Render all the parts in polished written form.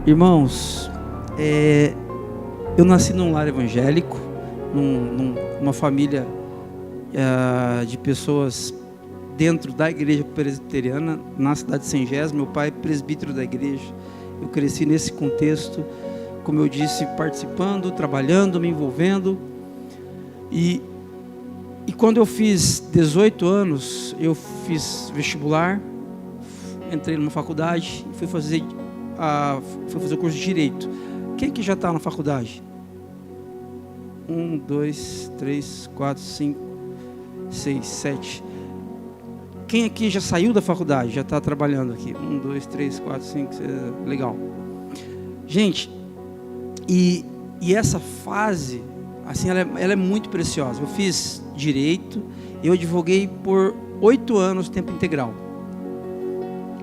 Irmãos, eu nasci num lar evangélico, numa família de pessoas dentro da igreja presbiteriana, na cidade de Sengés. Meu pai é presbítero da igreja. Eu cresci nesse contexto, como eu disse, participando, trabalhando, me envolvendo. E quando eu fiz 18 anos, eu fiz vestibular, entrei numa faculdade e fui fazer o curso de Direito. Quem que já está na faculdade? 1, 2, 3, 4, 5, 6, 7. Quem aqui já saiu da faculdade? Já está trabalhando aqui? 1, 2, 3, 4, 5, 6, legal. Gente, e essa fase, assim, ela é muito preciosa. Eu fiz Direito, eu advoguei por 8 anos, tempo integral.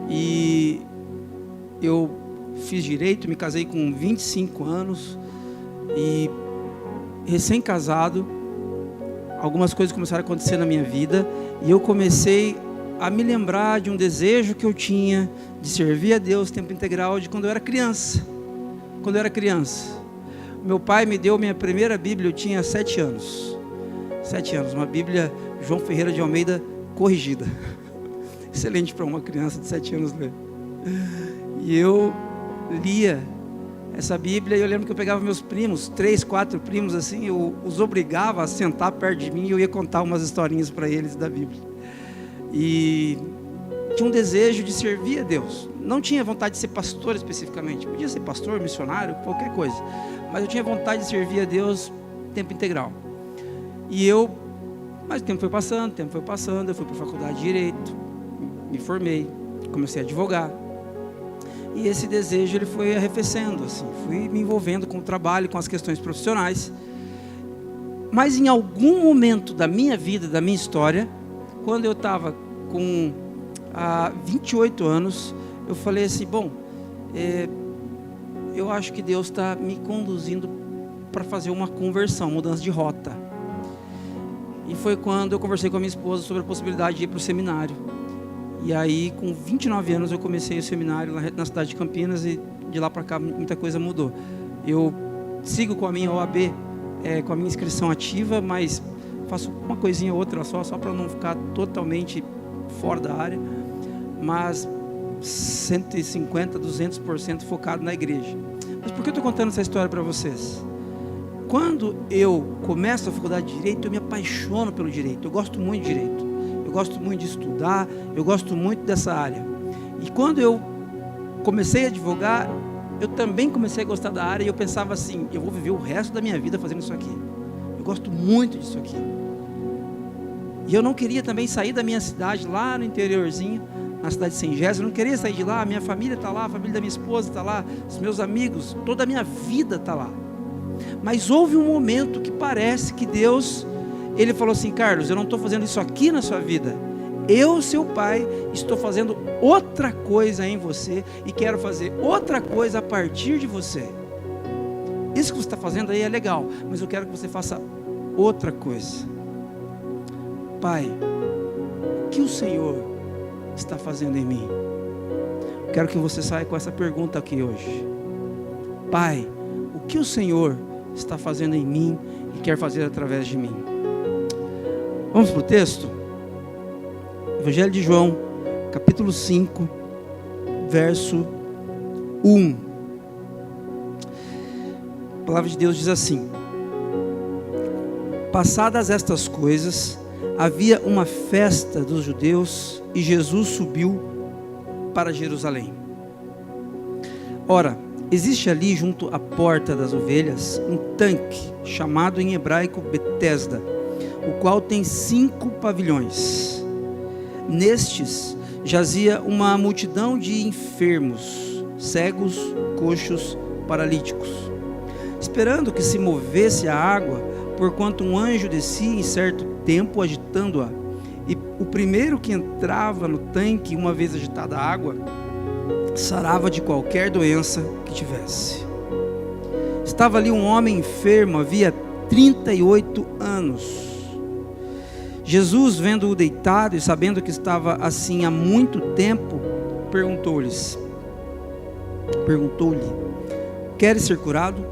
E eu fiz Direito, me casei com 25 anos e recém-casado, algumas coisas começaram a acontecer na minha vida e eu comecei a me lembrar de um desejo que eu tinha de servir a Deus tempo integral de quando eu era criança. Meu pai me deu minha primeira Bíblia, eu tinha 7 anos. 7 anos, uma Bíblia João Ferreira de Almeida corrigida. Excelente para uma criança de 7 anos ler. E eu lia essa Bíblia e eu lembro que eu pegava meus primos, 3, 4 primos assim, eu os obrigava a sentar perto de mim e eu ia contar umas historinhas para eles da Bíblia. E tinha um desejo de servir a Deus. Não tinha vontade de ser pastor especificamente, podia ser pastor, missionário, qualquer coisa, mas eu tinha vontade de servir a Deus tempo integral. Mas o tempo foi passando, eu fui para a faculdade de Direito, me formei, comecei a advogar. E esse desejo ele foi arrefecendo, assim, fui me envolvendo com o trabalho, com as questões profissionais. Mas em algum momento da minha vida, da minha história, quando eu estava com 28 anos, eu falei assim, eu acho que Deus está me conduzindo para fazer uma conversão, mudança de rota. E foi quando eu conversei com a minha esposa sobre a possibilidade de ir para o seminário. E aí, com 29 anos, eu comecei o seminário na cidade de Campinas e de lá para cá muita coisa mudou. Eu sigo com a minha OAB, com a minha inscrição ativa, mas faço uma coisinha ou outra só para não ficar totalmente fora da área, mas 150%, 200% focado na igreja. Mas por que eu estou contando essa história para vocês? Quando eu começo a faculdade de Direito, eu me apaixono pelo Direito, eu gosto muito de Direito. Eu gosto muito de estudar, eu gosto muito dessa área. E quando eu comecei a advogar, eu também comecei a gostar da área e eu pensava assim, eu vou viver o resto da minha vida fazendo isso aqui. Eu gosto muito disso aqui. E eu não queria também sair da minha cidade, lá no interiorzinho, na cidade de Sengés, eu não queria sair de lá, a minha família está lá, a família da minha esposa está lá, os meus amigos, toda a minha vida está lá. Mas houve um momento que parece que Deus... Ele falou assim, Carlos, eu não estou fazendo isso aqui na sua vida. Eu, seu pai, estou fazendo outra coisa em você e quero fazer outra coisa a partir de você. Isso que você está fazendo aí é legal, mas eu quero que você faça outra coisa. Pai, o que o Senhor está fazendo em mim? Quero que você saia com essa pergunta aqui hoje. Pai, o que o Senhor está fazendo em mim e quer fazer através de mim? Vamos para o texto? Evangelho de João, capítulo 5, verso 1. A palavra de Deus diz assim: passadas estas coisas, havia uma festa dos judeus e Jesus subiu para Jerusalém. Ora, existe ali junto à porta das ovelhas um tanque, chamado em hebraico Betesda, o qual tem 5 pavilhões. Nestes jazia uma multidão de enfermos, cegos, coxos, paralíticos, esperando que se movesse a água, porquanto um anjo descia em certo tempo agitando-a, e o primeiro que entrava no tanque, uma vez agitada a água, sarava de qualquer doença que tivesse. Estava ali um homem enfermo, havia 38 anos. Jesus, vendo-o deitado e sabendo que estava assim há muito tempo, perguntou-lhes: Perguntou-lhe: queres ser curado?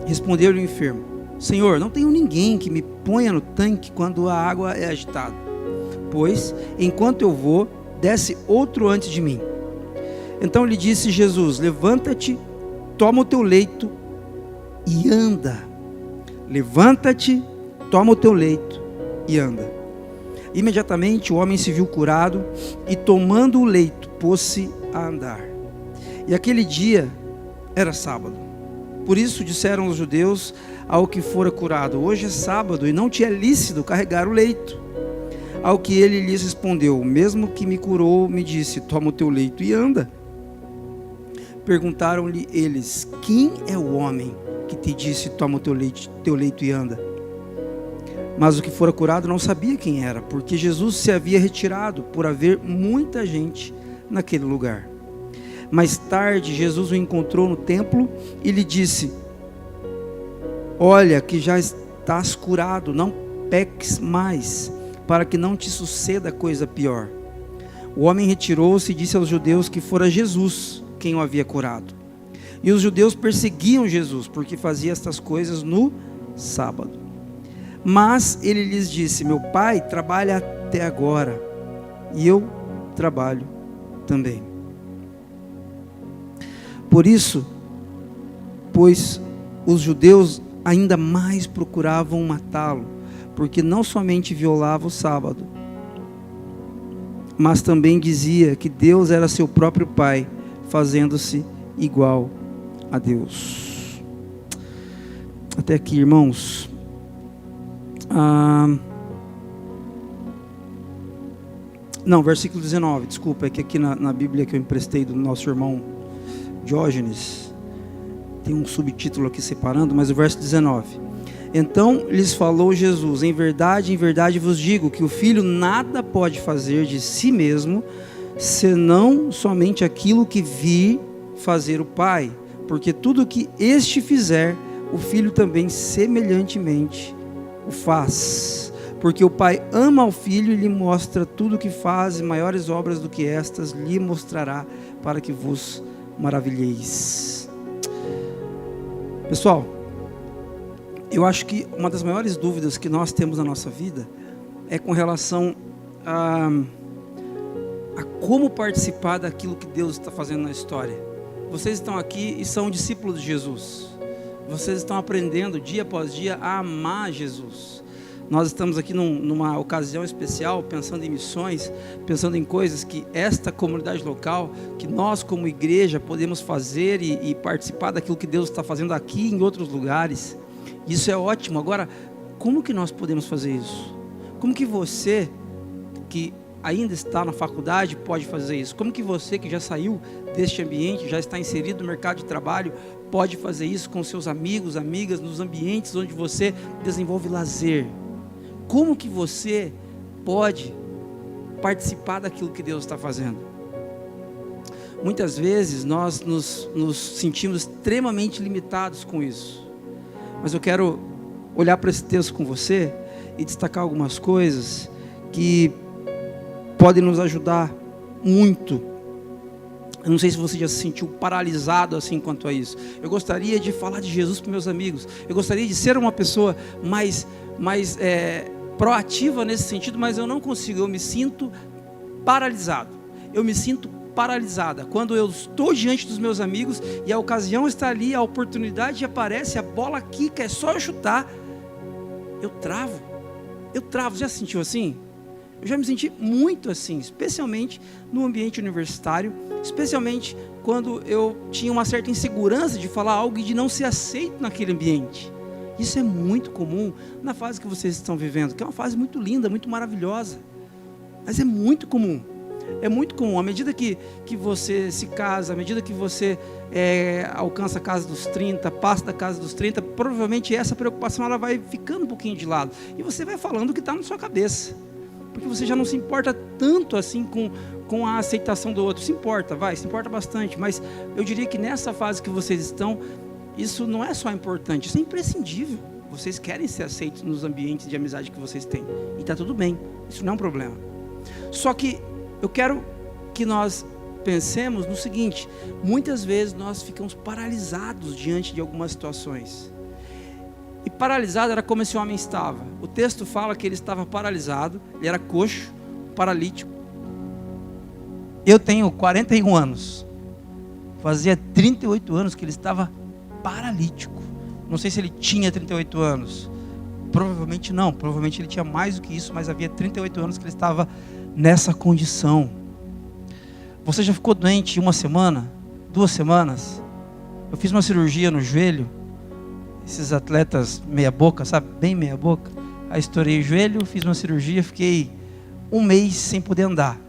Respondeu-lhe o enfermo: Senhor, não tenho ninguém que me ponha no tanque quando a água é agitada, pois, enquanto eu vou, desce outro antes de mim. Então lhe disse Jesus: levanta-te, toma o teu leito e anda. Levanta-te, toma o teu leito e anda. Imediatamente o homem se viu curado e, tomando o leito, pôs-se a andar. E aquele dia era sábado. Por isso disseram os judeus ao que fora curado: hoje é sábado e não te é lícito carregar o leito. Ao que ele lhes respondeu: o mesmo que me curou me disse: toma o teu leito e anda. Perguntaram-lhe eles: quem é o homem que te disse: toma o teu leito e anda? Mas o que fora curado não sabia quem era, porque Jesus se havia retirado, por haver muita gente naquele lugar. Mais tarde, Jesus o encontrou no templo e lhe disse: olha que já estás curado, não peques mais, para que não te suceda coisa pior. O homem retirou-se e disse aos judeus que fora Jesus quem o havia curado. E os judeus perseguiam Jesus, porque fazia estas coisas no sábado. Mas ele lhes disse: meu pai trabalha até agora, e eu trabalho também. Por isso, pois os judeus ainda mais procuravam matá-lo, porque não somente violava o sábado, mas também dizia que Deus era seu próprio Pai, fazendo-se igual a Deus. Até aqui, irmãos. Não, versículo 19, desculpa, é que aqui na Bíblia que eu emprestei do nosso irmão Diógenes, tem um subtítulo aqui separando, mas o verso 19. Então lhes falou Jesus: em verdade vos digo que o Filho nada pode fazer de si mesmo, senão somente aquilo que vir fazer o Pai, porque tudo que este fizer, o Filho também semelhantemente o faz. Porque o Pai ama ao Filho e lhe mostra tudo o que faz, e maiores obras do que estas lhe mostrará, para que vos maravilheis. Pessoal, eu acho que uma das maiores dúvidas que nós temos na nossa vida é com relação a como participar daquilo que Deus está fazendo na história. Vocês estão aqui e são discípulos de Jesus. Vocês estão aprendendo dia após dia a amar Jesus. Nós estamos aqui numa ocasião especial, pensando em missões, pensando em coisas que esta comunidade local, que nós como igreja podemos fazer e participar daquilo que Deus está fazendo aqui e em outros lugares. Isso é ótimo. Agora, como que nós podemos fazer isso? Como que você, que ainda está na faculdade, pode fazer isso? Como que você, que já saiu deste ambiente, já está inserido no mercado de trabalho, pode fazer isso com seus amigos, amigas, nos ambientes onde você desenvolve lazer? Como que você pode participar daquilo que Deus está fazendo? Muitas vezes nós nos sentimos extremamente limitados com isso. Mas eu quero olhar para esse texto com você e destacar algumas coisas que podem nos ajudar muito. Eu não sei se você já se sentiu paralisado assim quanto a isso. Eu gostaria de falar de Jesus para meus amigos. Eu gostaria de ser uma pessoa mais proativa nesse sentido, mas eu não consigo. Eu me sinto paralisado. Eu me sinto paralisada quando eu estou diante dos meus amigos e a ocasião está ali, a oportunidade aparece, a bola quica, é só eu chutar. Eu travo. Já se sentiu assim? Eu já me senti muito assim, especialmente no ambiente universitário, especialmente quando eu tinha uma certa insegurança de falar algo e de não ser aceito naquele ambiente. Isso é muito comum na fase que vocês estão vivendo, que é uma fase muito linda, muito maravilhosa, mas é muito comum. É muito comum, à medida que você se casa, à medida que você alcança a casa dos 30, passa da casa dos 30, provavelmente essa preocupação ela vai ficando um pouquinho de lado, e você vai falando o que está na sua cabeça, porque você já não se importa tanto assim com a aceitação do outro. Se importa bastante, mas eu diria que nessa fase que vocês estão, isso não é só importante, isso é imprescindível. Vocês querem ser aceitos nos ambientes de amizade que vocês têm, e está tudo bem, isso não é um problema. Só que eu quero que nós pensemos no seguinte: muitas vezes nós ficamos paralisados diante de algumas situações. E paralisado era como esse homem estava. O texto fala que ele estava paralisado, ele era coxo, paralítico. Eu tenho 41 anos. Fazia 38 anos que ele estava paralítico. Não sei se ele tinha 38 anos. Provavelmente não. Provavelmente ele tinha mais do que isso, mas havia 38 anos que ele estava nessa condição. Você já ficou doente 1 semana? 2 semanas? Eu fiz uma cirurgia no joelho. Esses atletas meia boca, sabe? Bem meia boca. Aí estourei o joelho, fiz uma cirurgia, fiquei 1 mês sem poder andar.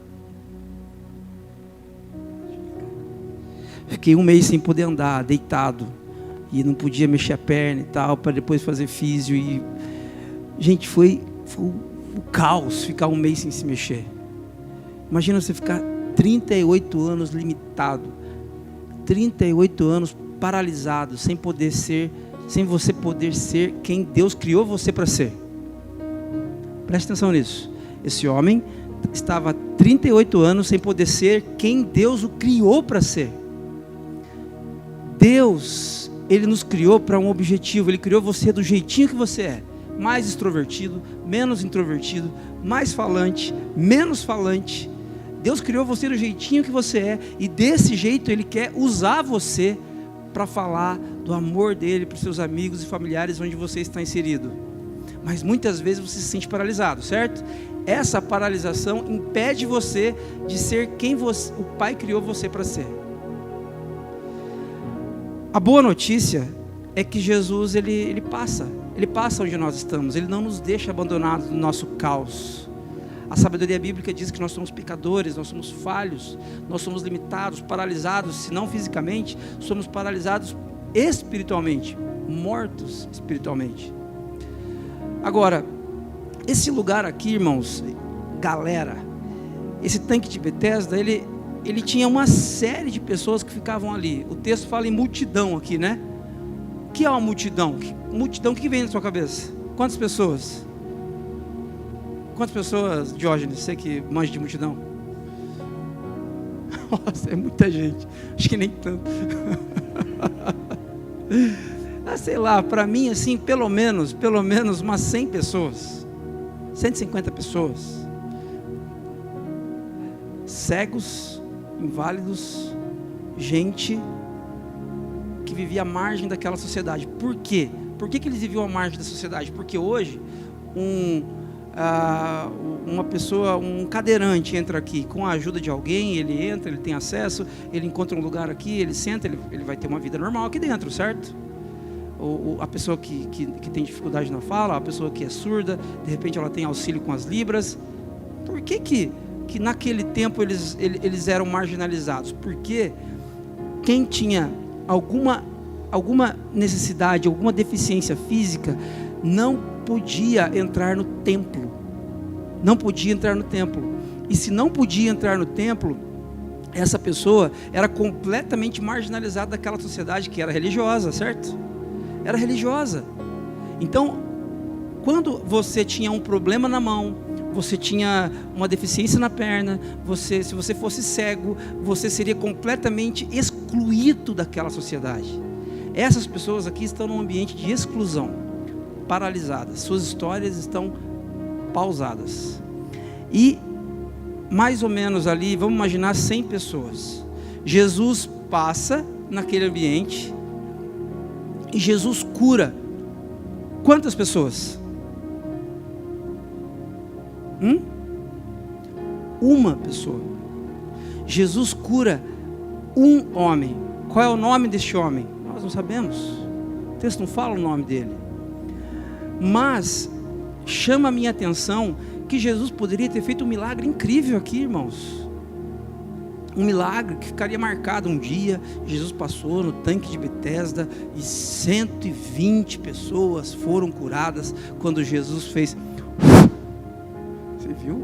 Fiquei 1 mês sem poder andar, deitado. E não podia mexer a perna e tal, para depois fazer físio. E gente, foi o caos ficar 1 mês sem se mexer. Imagina você ficar 38 anos limitado. 38 anos paralisado, sem você poder ser quem Deus criou você para ser. Preste atenção nisso. Esse homem estava 38 anos sem poder ser quem Deus o criou para ser. Deus, Ele nos criou para um objetivo. Ele criou você do jeitinho que você é. Mais extrovertido, menos introvertido, mais falante, menos falante. Deus criou você do jeitinho que você é. E desse jeito Ele quer usar você para falar do amor dEle para os seus amigos e familiares onde você está inserido. Mas muitas vezes você se sente paralisado, certo? Essa paralisação impede você de ser quem o Pai criou você para ser. A boa notícia é que Jesus, ele passa onde nós estamos. Ele não nos deixa abandonados no nosso caos. A sabedoria bíblica diz que nós somos pecadores, nós somos falhos, nós somos limitados, paralisados, se não fisicamente, somos paralisados espiritualmente, mortos espiritualmente. Agora, esse lugar aqui, irmãos, galera, esse tanque de Betesda, ele tinha uma série de pessoas que ficavam ali. O texto fala em multidão aqui, né? O que é uma multidão? Multidão, o que vem na sua cabeça? Quantas pessoas? Quantas pessoas, Diógenes, você que manja de multidão? Nossa, é muita gente. Acho que nem tanto. Sei lá, para mim assim, pelo menos umas 100 pessoas. 150 pessoas. Cegos, inválidos, gente que vivia à margem daquela sociedade. Por quê? Por que eles viviam à margem da sociedade? Porque hoje uma pessoa, um cadeirante entra aqui com a ajuda de alguém, ele entra, ele tem acesso, ele encontra um lugar aqui, ele senta, ele vai ter uma vida normal aqui dentro, certo? A pessoa que tem dificuldade na fala, a pessoa que é surda, de repente ela tem auxílio com as libras. Por que naquele tempo eles eram marginalizados? Porque quem tinha alguma necessidade, alguma deficiência física, não podia entrar no templo. Não podia entrar no templo. E se não podia entrar no templo, essa pessoa era completamente marginalizada daquela sociedade que era religiosa, certo? Era religiosa. Então, quando você tinha um problema na mão, você tinha uma deficiência na perna, se você fosse cego, você seria completamente excluído daquela sociedade. Essas pessoas aqui estão num ambiente de exclusão, paralisadas, suas histórias estão pausadas. E mais ou menos ali, vamos imaginar 100 pessoas. Jesus passa naquele ambiente e Jesus cura quantas pessoas? Uma pessoa. Jesus cura um homem. Qual é o nome deste homem? Nós não sabemos. O texto não fala o nome dele. Mas chama a minha atenção que Jesus poderia ter feito um milagre incrível aqui, irmãos. Um milagre que ficaria marcado um dia. Jesus passou no tanque de Betesda e 120 pessoas foram curadas quando Jesus fez. Você viu?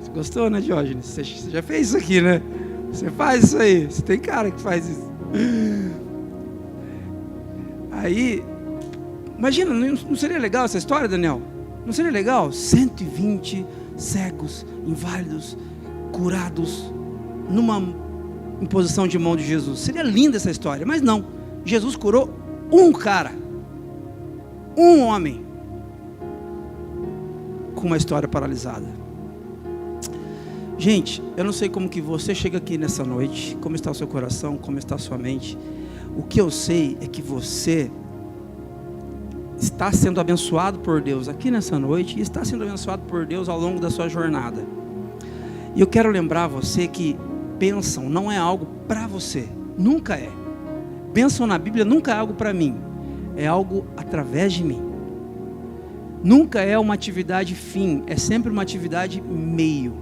Você gostou, né, Diógenes? Você já fez isso aqui, né? Você faz isso aí. Você tem cara que faz isso. Aí, imagina, não seria legal essa história, Daniel? Não seria legal? 120 cegos, inválidos, curados, numa imposição de mão de Jesus. Seria linda essa história, mas não. Jesus curou um cara, um homem, com uma história paralisada. Gente, eu não sei como que você chega aqui nessa noite, como está o seu coração, como está a sua mente. O que eu sei é que você está sendo abençoado por Deus aqui nessa noite e está sendo abençoado por Deus ao longo da sua jornada. E eu quero lembrar você que bênção não é algo para você, nunca é. Bênção na Bíblia nunca é algo para mim, é algo através de mim. Nunca é uma atividade fim, é sempre uma atividade meio.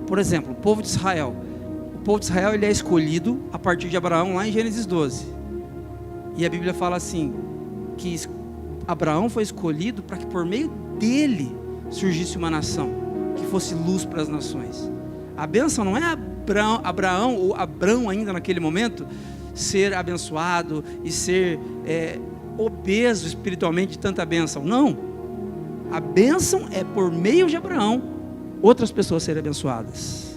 Por exemplo, o povo de Israel. O povo de Israel ele é escolhido a partir de Abraão lá em Gênesis 12. E a Bíblia fala assim, que Abraão foi escolhido para que por meio dele surgisse uma nação, que fosse luz para as nações. A bênção não é Abraão ou Abrão ainda naquele momento, ser abençoado e ser obeso espiritualmente de tanta bênção. Não. A bênção é por meio de Abraão, outras pessoas serem abençoadas.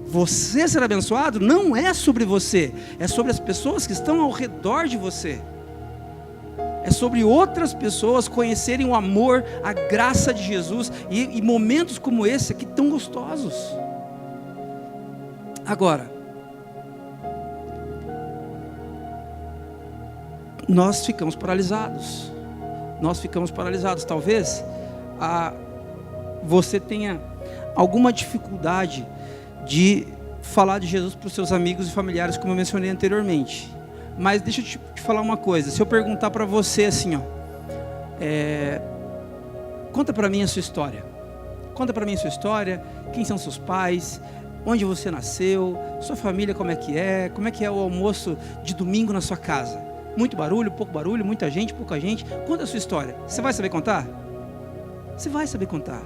Você ser abençoado não é sobre você, é sobre as pessoas que estão ao redor de você. É sobre outras pessoas conhecerem o amor, a graça de Jesus e momentos como esse aqui tão gostosos. Agora, nós ficamos paralisados. Nós ficamos paralisados. Talvez você tenha alguma dificuldade de falar de Jesus para os seus amigos e familiares, como eu mencionei anteriormente. Mas deixa eu te falar uma coisa. Se eu perguntar para você assim, conta para mim a sua história. Conta para mim a sua história. Quem são seus pais? Onde você nasceu? Sua família como é que é o almoço de domingo na sua casa? Muito barulho, pouco barulho, muita gente, pouca gente. Conta a sua história. Você vai saber contar? Você vai saber contar.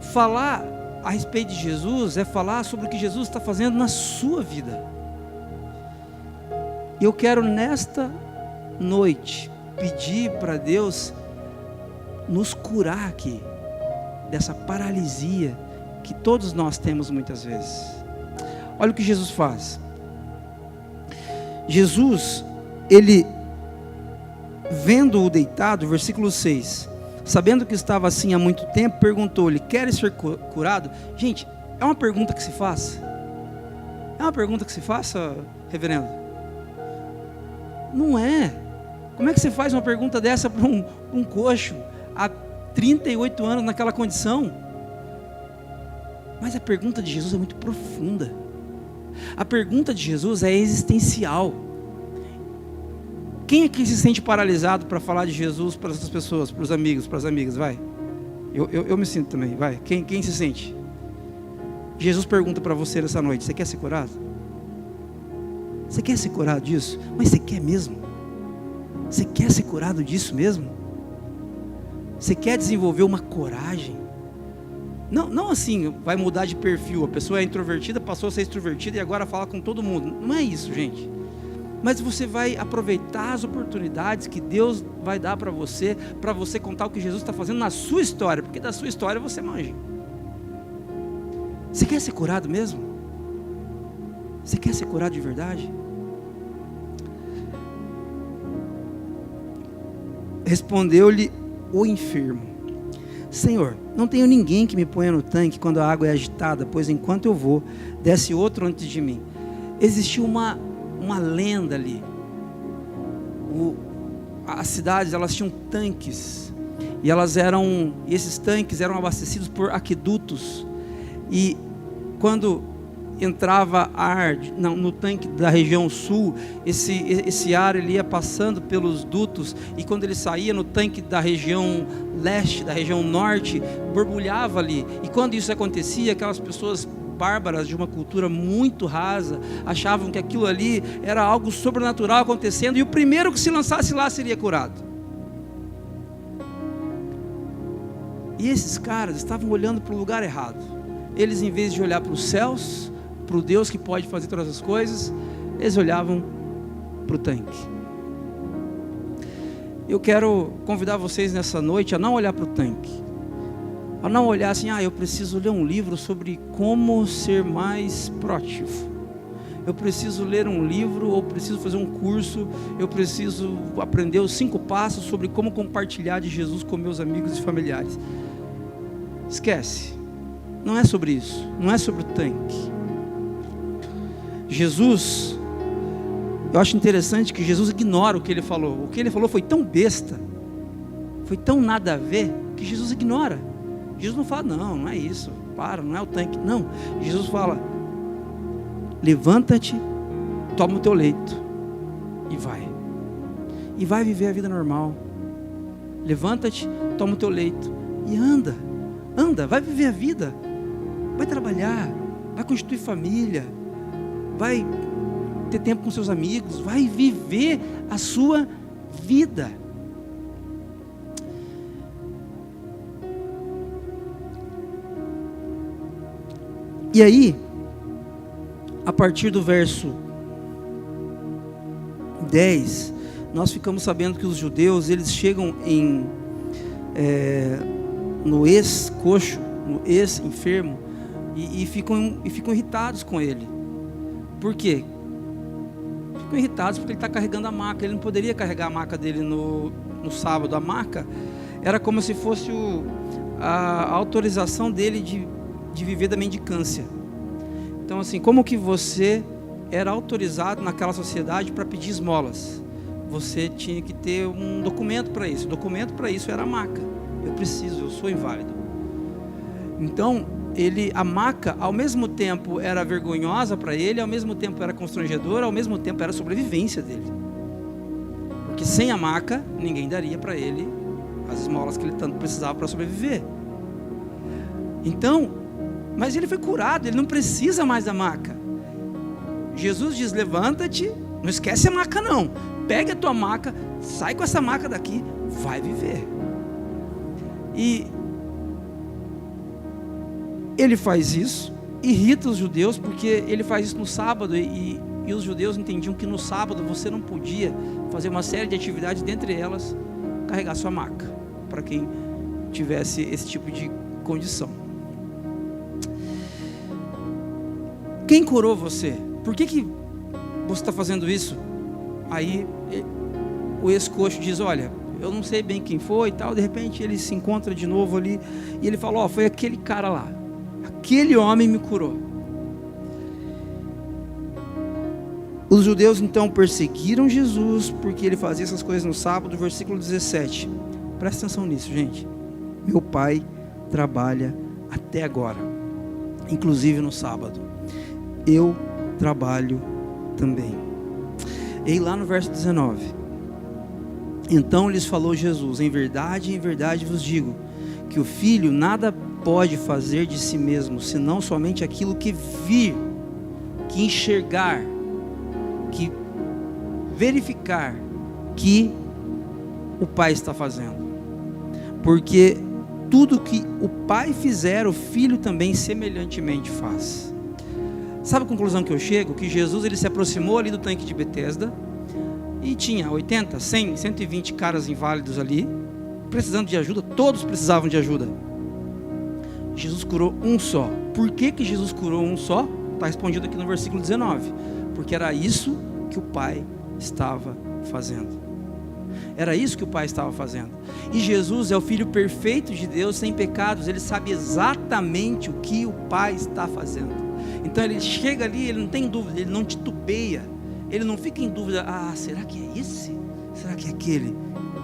Falar a respeito de Jesus é falar sobre o que Jesus está fazendo na sua vida. E eu quero nesta noite pedir para Deus nos curar aqui dessa paralisia que todos nós temos muitas vezes. Olha o que Jesus faz. Jesus, ele, vendo-o deitado, versículo 6, sabendo que estava assim há muito tempo, perguntou-lhe: queres ser curado? Gente, é uma pergunta que se faz? É uma pergunta que se faça, reverendo? Não é. Como é que você faz uma pergunta dessa para um coxo há 38 anos naquela condição? Mas a pergunta de Jesus é muito profunda. A pergunta de Jesus é existencial. Quem aqui se sente paralisado para falar de Jesus para essas pessoas, para os amigos, para as amigas? Vai. Eu me sinto também, vai. Quem se sente? Jesus pergunta para você nessa noite: você quer ser curado? Você quer ser curado disso? Mas você quer mesmo? Você quer ser curado disso mesmo? Você quer desenvolver uma coragem? Não assim, vai mudar de perfil. A pessoa é introvertida, passou a ser extrovertida e agora fala com todo mundo. Não é isso, gente. Mas você vai aproveitar as oportunidades que Deus vai dar para você contar o que Jesus está fazendo na sua história, porque da sua história você manja. Você quer ser curado mesmo? Você quer ser curado de verdade? Respondeu-lhe o enfermo: Senhor, não tenho ninguém que me ponha no tanque quando a água é agitada, pois enquanto eu vou, desce outro antes de mim. Existiu uma lenda ali. As cidades, elas tinham tanques, e esses tanques eram abastecidos por aquedutos, e quando entrava ar no tanque da região sul, esse ar ele ia passando pelos dutos, e quando ele saía no tanque da região leste, da região norte, borbulhava ali. E quando isso acontecia, aquelas pessoas bárbaras de uma cultura muito rasa achavam que aquilo ali era algo sobrenatural acontecendo, e o primeiro que se lançasse lá seria curado. E esses caras estavam olhando para o lugar errado. Eles, em vez de olhar para os céus, para o Deus que pode fazer todas as coisas, eles olhavam para o tanque. Eu quero convidar vocês nessa noite a não olhar para o tanque, Ao não olhar assim, eu preciso ler um livro sobre como ser mais proativo. Eu preciso ler um livro, ou preciso fazer um curso, eu preciso aprender os 5 passos sobre como compartilhar de Jesus com meus amigos e familiares. Esquece. Não é sobre isso. Não é sobre o tanque. Jesus, eu acho interessante que Jesus ignora o que ele falou. O que ele falou foi tão besta, foi tão nada a ver, que Jesus ignora. Jesus não fala, não é isso, não é o tanque. Não, Jesus fala, levanta-te, toma o teu leito e vai. E vai viver a vida normal. Levanta-te, toma o teu leito e anda, vai viver a vida. Vai trabalhar, vai constituir família, vai ter tempo com seus amigos, vai viver a sua vida. E aí, a partir do verso 10, nós ficamos sabendo que os judeus, eles chegam no ex-coxo, no ex-enfermo, e ficam irritados com ele. Por quê? Ficam irritados porque ele está carregando a maca. Ele não poderia carregar a maca dele no sábado. A maca era como se fosse a autorização dele de viver da mendicância. Então assim, como que você era autorizado naquela sociedade para pedir esmolas? Você tinha que ter um documento para isso. O documento para isso era a maca. Eu sou inválido. Então, a maca, ao mesmo tempo era vergonhosa para ele, ao mesmo tempo era constrangedora, ao mesmo tempo era a sobrevivência dele. Porque sem a maca, ninguém daria para ele as esmolas que ele tanto precisava para sobreviver. Então, mas ele foi curado, ele não precisa mais da maca. Jesus diz, levanta-te, não esquece a maca não, pega a tua maca, sai com essa maca daqui, vai viver. E ele faz isso, irrita os judeus, porque ele faz isso no sábado, e os judeus entendiam que no sábado você não podia fazer uma série de atividades, dentre elas, carregar sua maca, para quem tivesse esse tipo de condição. Quem curou você? Por que você está fazendo isso? Aí o ex-coxo diz, olha, eu não sei bem quem foi e tal. De repente ele se encontra de novo ali, e ele fala, foi aquele cara lá, aquele homem me curou. Os judeus então perseguiram Jesus, porque ele fazia essas coisas no sábado. Versículo 17, presta atenção nisso, gente. Meu pai trabalha até agora, inclusive no sábado. Eu trabalho também. E lá no verso 19, então lhes falou Jesus, em verdade vos digo, que o filho nada pode fazer de si mesmo, senão somente aquilo que vir, que enxergar, que verificar que o pai está fazendo. Porque tudo que o pai fizer, o filho também semelhantemente faz. Sabe a conclusão que eu chego? Que Jesus, ele se aproximou ali do tanque de Betesda, e tinha 80, 100, 120 caras inválidos ali, precisando de ajuda. Todos precisavam de ajuda. Jesus curou um só. Por que Jesus curou um só? Está respondido aqui no versículo 19. Porque era isso que o pai estava fazendo. Era isso que o pai estava fazendo. E Jesus é o filho perfeito de Deus, sem pecados. Ele sabe exatamente o que o pai está fazendo. Então ele chega ali, ele não tem dúvida, ele não titubeia, ele não fica em dúvida, será que é esse? Será que é aquele?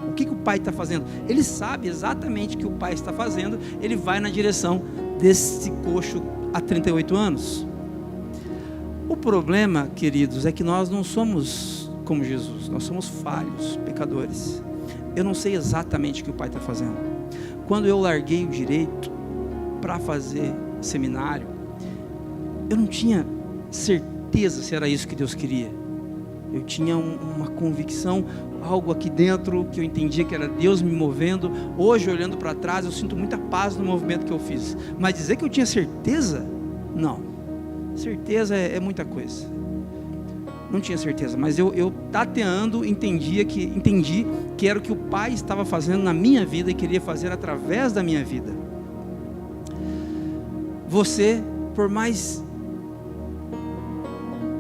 O que o pai está fazendo? Ele sabe exatamente o que o pai está fazendo. Ele vai na direção desse coxo há 38 anos. O problema, queridos, é que nós não somos como Jesus, nós somos falhos, pecadores. Eu não sei exatamente o que o pai está fazendo. Quando eu larguei o direito para fazer seminário, eu não tinha certeza se era isso que Deus queria. Eu tinha uma convicção, algo aqui dentro que eu entendia que era Deus me movendo. Hoje, olhando para trás, eu sinto muita paz no movimento que eu fiz. Mas dizer que eu tinha certeza? Não. Certeza é muita coisa. Não tinha certeza, mas eu tateando entendi que era o que o pai estava fazendo na minha vida e queria fazer através da minha vida. Você, por mais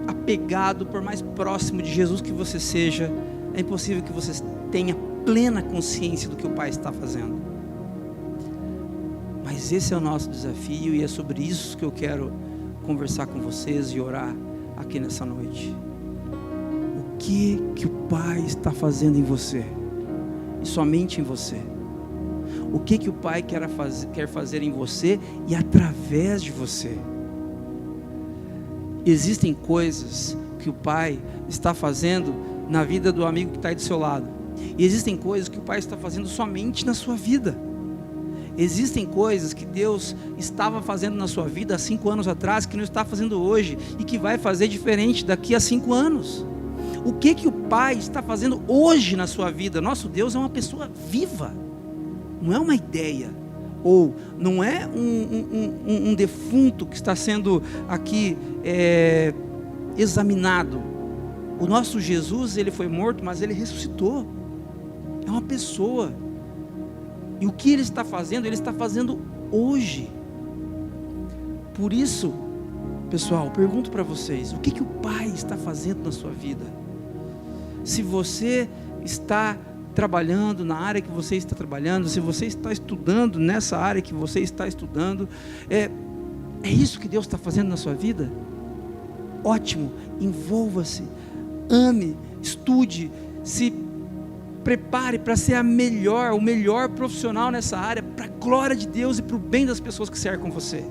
apegado, por mais próximo de Jesus que você seja, é impossível que você tenha plena consciência do que o Pai está fazendo. Mas esse é o nosso desafio e é sobre isso que eu quero conversar com vocês e orar aqui nessa noite. O que o Pai está fazendo em você? E somente em você. O que o Pai quer fazer em você e através de você. Existem coisas que o Pai está fazendo na vida do amigo que está aí do seu lado. E existem coisas que o Pai está fazendo somente na sua vida. Existem coisas que Deus estava fazendo na sua vida há 5 anos atrás, que não está fazendo hoje, e que vai fazer diferente daqui a 5 anos. O que o Pai está fazendo hoje na sua vida? Nosso Deus é uma pessoa viva, não é uma ideia, ou não é um defunto que está sendo aqui examinado. O nosso Jesus, ele foi morto, mas ele ressuscitou, é uma pessoa. E o que ele está fazendo? Ele está fazendo hoje. Por isso, pessoal, pergunto para vocês, o que o Pai está fazendo na sua vida? Se você está trabalhando na área que você está trabalhando, se você está estudando nessa área que você está estudando, é isso que Deus está fazendo na sua vida? Ótimo, envolva-se, ame, estude, se prepare para ser o melhor profissional nessa área, para a glória de Deus e para o bem das pessoas que cercam você.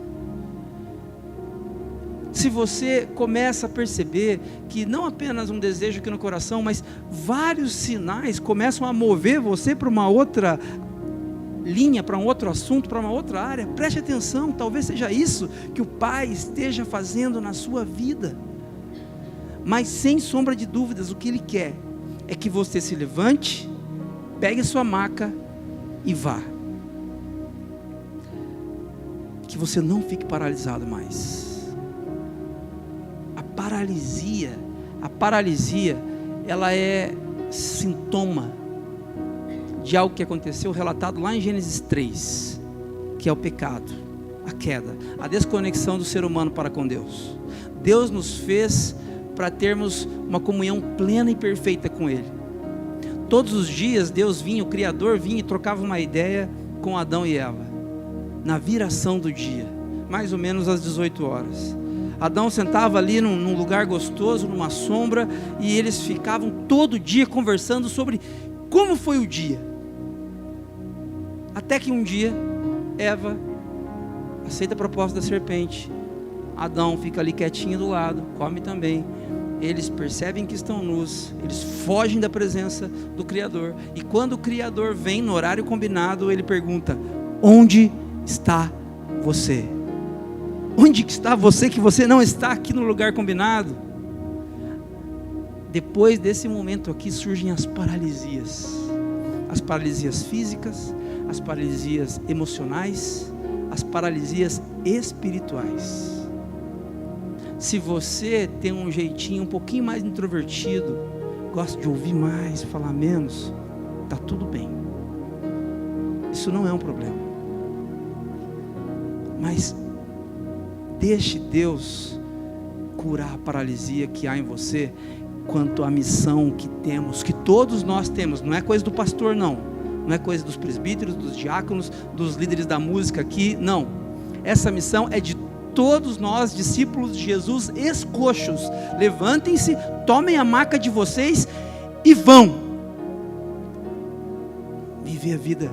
Se você começa a perceber que não apenas um desejo aqui no coração, mas vários sinais começam a mover você para uma outra linha, para um outro assunto, para uma outra área, preste atenção, talvez seja isso que o Pai esteja fazendo na sua vida. Mas sem sombra de dúvidas, o que Ele quer é que você se levante, pegue sua maca e vá. Que você não fique paralisado mais. A paralisia, ela é sintoma de algo que aconteceu, relatado lá em Gênesis 3, que é o pecado, a queda, a desconexão do ser humano para com Deus. Deus nos fez para termos uma comunhão plena e perfeita com Ele. Todos os dias Deus vinha, o Criador vinha e trocava uma ideia com Adão e Eva, na viração do dia, mais ou menos às 18 horas. Adão sentava ali num lugar gostoso, numa sombra, e eles ficavam todo dia conversando sobre como foi o dia. Até que um dia, Eva aceita a proposta da serpente, Adão fica ali quietinho do lado, come também. Eles percebem que estão nus, eles fogem da presença do Criador, e quando o Criador vem no horário combinado, ele pergunta: onde está você? Onde está você que você não está aqui no lugar combinado? Depois desse momento aqui surgem as paralisias físicas, as paralisias emocionais, as paralisias espirituais. Se você tem um jeitinho um pouquinho mais introvertido, gosta de ouvir mais, falar menos, está tudo bem. Isso não é um problema. Mas deixe Deus curar a paralisia que há em você quanto à missão que temos, que todos nós temos. Não é coisa do pastor, não é coisa dos presbíteros, dos diáconos, dos líderes da música aqui, não. Essa missão é de todos nós, discípulos de Jesus, escoxos. Levantem-se, tomem a maca de vocês e vão viver a vida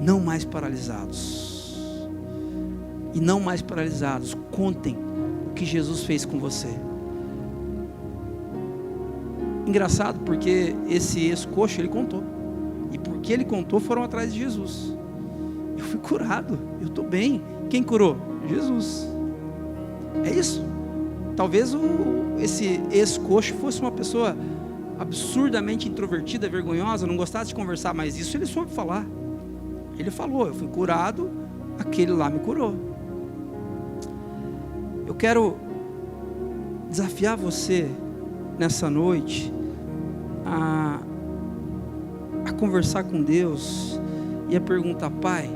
não mais paralisados. E não mais paralisados. Contem o que Jesus fez com você. Engraçado, porque esse ex-coxo, ele contou. E porque ele contou, foram atrás de Jesus. Eu fui curado, eu estou bem. Quem curou? Jesus. É isso. Talvez esse ex-coxo fosse uma pessoa absurdamente introvertida, vergonhosa, não gostasse de conversar, mas isso ele soube falar. Ele falou: eu fui curado, aquele lá me curou. Eu quero desafiar você nessa noite a conversar com Deus e a perguntar: Pai,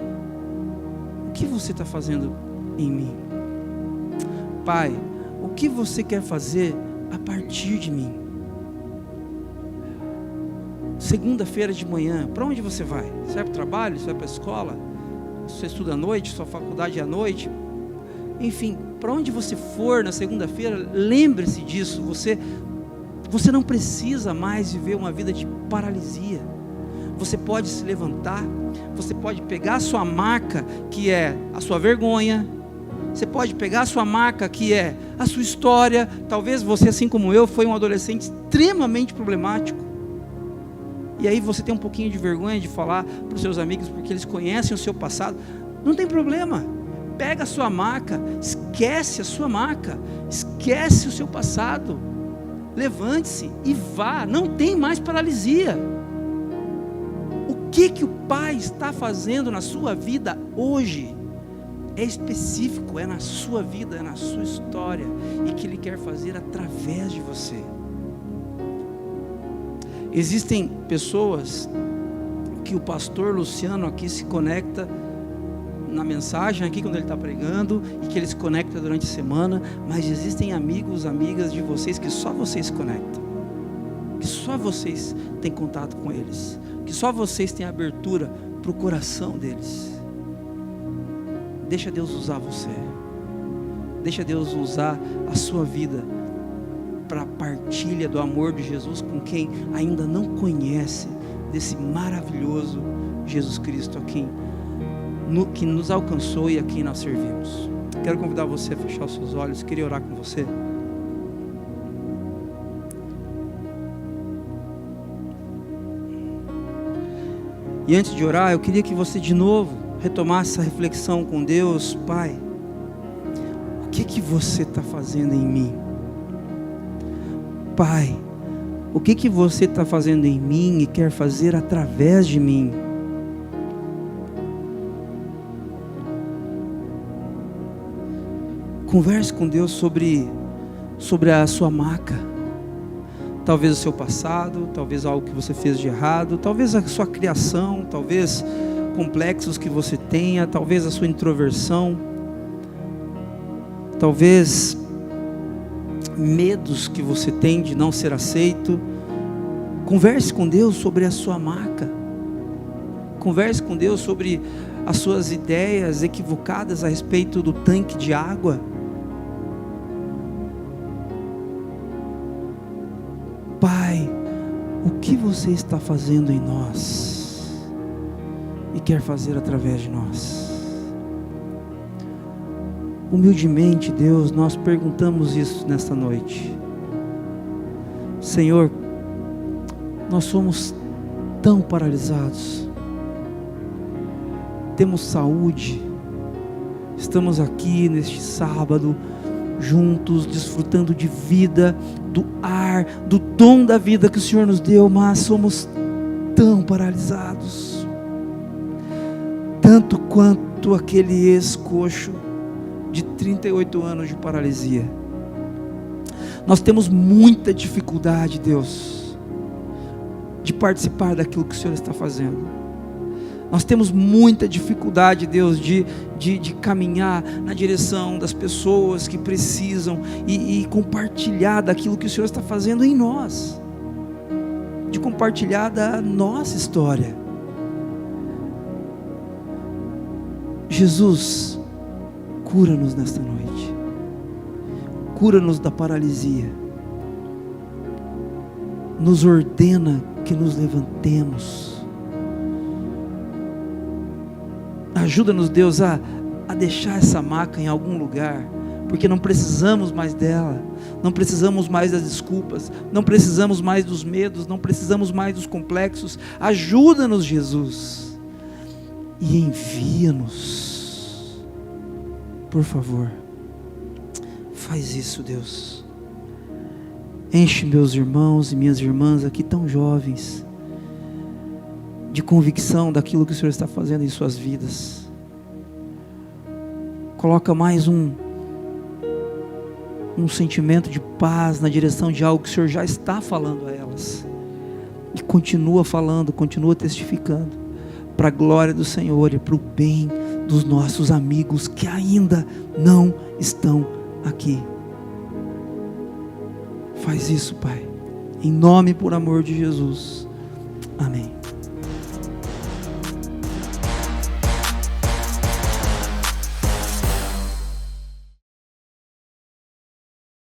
o que você está fazendo em mim? Pai, o que você quer fazer a partir de mim? Segunda-feira de manhã, para onde você vai? Você vai para o trabalho? Você vai para a escola? Você estuda à noite? Sua faculdade é à noite? Enfim, para onde você for na segunda-feira, lembre-se disso. Você não precisa mais viver uma vida de paralisia. Você pode se levantar, você pode pegar a sua maca, que é a sua vergonha. Você pode pegar a sua maca, que é a sua história. Talvez você, assim como eu, foi um adolescente extremamente problemático. E aí você tem um pouquinho de vergonha de falar para os seus amigos, porque eles conhecem o seu passado. Não tem problema. Pega a sua maca, esquece a sua maca, esquece o seu passado. Levante-se e vá, não tem mais paralisia. O que o Pai está fazendo na sua vida hoje? É específico, é na sua vida, é na sua história, e que Ele quer fazer através de você. Existem pessoas que o pastor Luciano aqui se conecta na mensagem aqui quando ele está pregando, e que ele se conecta durante a semana, mas existem amigos, amigas de vocês que só vocês se conectam, que só vocês têm contato com eles, que só vocês têm abertura para o coração deles. Deixa Deus usar você, deixa Deus usar a sua vida para a partilha do amor de Jesus com quem ainda não conhece desse maravilhoso Jesus Cristo que nos alcançou e a quem nós servimos. Quero convidar você a fechar os seus olhos. Queria orar com você. E antes de orar, eu queria que você de novo retomasse essa reflexão com Deus. Pai, o que você está fazendo em mim? Pai, o que você está fazendo em mim e quer fazer através de mim? Converse com Deus sobre a sua maca. Talvez o seu passado, talvez algo que você fez de errado, talvez a sua criação, talvez complexos que você tenha, talvez a sua introversão, talvez medos que você tem de não ser aceito. Converse com Deus sobre a sua maca. Converse com Deus sobre as suas ideias equivocadas a respeito do tanque de água. Pai, o que você está fazendo em nós e quer fazer através de nós? Humildemente, Deus, nós perguntamos isso nesta noite. Senhor, nós somos tão paralisados. Temos saúde, estamos aqui neste sábado, juntos, desfrutando de vida, do ar, do dom da vida que o Senhor nos deu, mas somos tão paralisados, tanto quanto aquele ex-coxo de 38 anos de paralisia. Nós temos muita dificuldade, Deus, de participar daquilo que o Senhor está fazendo. Nós temos muita dificuldade, Deus, de caminhar na direção das pessoas que precisam e compartilhar daquilo que o Senhor está fazendo em nós, de compartilhar da nossa história. Jesus, cura-nos nesta noite, cura-nos da paralisia, nos ordena que nos levantemos. Ajuda-nos, Deus, a deixar essa maca em algum lugar, porque não precisamos mais dela, não precisamos mais das desculpas, não precisamos mais dos medos, não precisamos mais dos complexos. Ajuda-nos, Jesus, e envia-nos, por favor. Faz isso, Deus. Enche meus irmãos e minhas irmãs aqui tão jovens de convicção daquilo que o Senhor está fazendo em suas vidas. Coloca mais um sentimento de paz na direção de algo que o Senhor já está falando a elas, e continua falando, continua testificando, para a glória do Senhor e para o bem dos nossos amigos que ainda não estão aqui. Faz isso, Pai, em nome e por amor de Jesus. Amém.